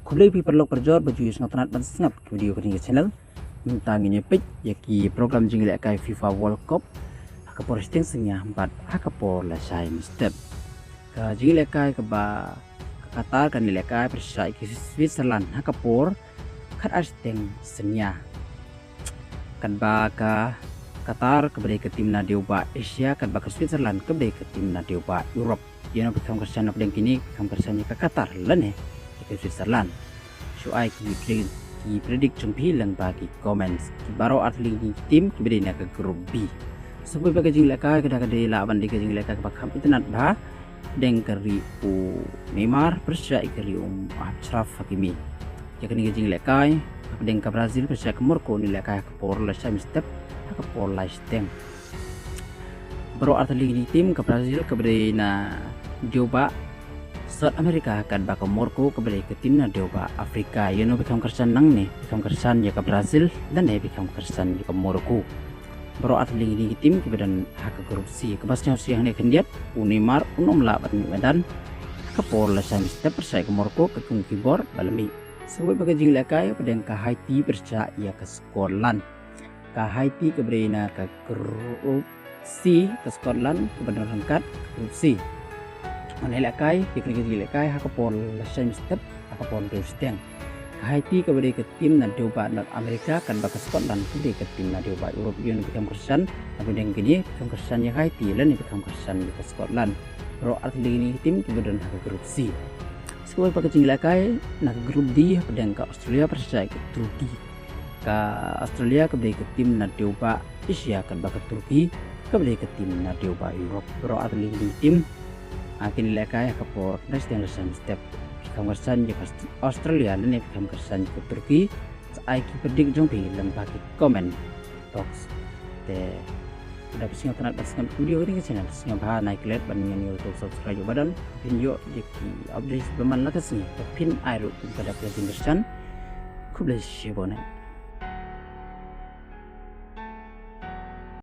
Kublai pi perlok perjor baju yus ngotanat ban sengap video ke channel mentanginya pej yaki program jingle kai FIFA World Cup akapor sting sengnya 4 akapor la sai step ka jingle kai ke ba ka Qatar kan nilai kai persai ke Switzerland akapor kat asting sengnya kan ba ka Qatar ke ke tim na dioba Asia kan ba ke Switzerland ke ke tim na dioba Europe yana bekam kerjaan apa yang kini bekam kerjaan ke Qatar lan ke Switzerland so ai ki predik jumpi lang bagi comments ki baro atli tim ki beri ke grup B sebab bagi jing leka kada kada lawan di jing leka bakam internet ba deng kari u Neymar persya ikari Achraf Hakimi ya kini jing leka deng ke Brazil persya ke Morocco ni leka ke por la sam step ke por la steng baro atli tim ke Brazil ke beri na coba South America kan baka Morocco kembali ke tim na dioba Afrika yano bekam kersan nang ne bekam kersan ya ke Brazil dan bekam kersan ya ke Morocco bro atling di tim kemudian hak grup C kebasnya siang ne kendiat Neymar unom labat medan ke pola sam step persai ke Morocco ke kibor balami sebab baka jing lakai pedang ke Haiti persai ya ke Scotland ke Haiti keberina ke grup C ke Scotland kemudian rangkat grup C Manelakai, diklik-klik hakapol lasam step hakapol steng. Haiti kepada ke tim na dioba North Amerika kan baka Scotland kepada ke tim na dioba Europe yun bekam kersan tapi dengan gini bekam kersan ya Haiti lan bekam kersan ke Scotland. Pro atli ini tim kemudian ke grup C. Sekolah baka jinglakai na grup D pedang ke Australia persai ke Turki. Ka Australia kepada ke tim na dioba Asia kan baka Turki kepada ke tim na dioba Europe. Pro atli ini tim akin lekai kapor dan resam step kawasan di Australia dan kawasan ke Turki saya predik jompi lembagi komen box te udah bisa nonton pasang video ini ke channel sing bahan naik lihat bandingin YouTube subscribe badan video jeki update berman lakas ni pin air pada presentasi kublai shibone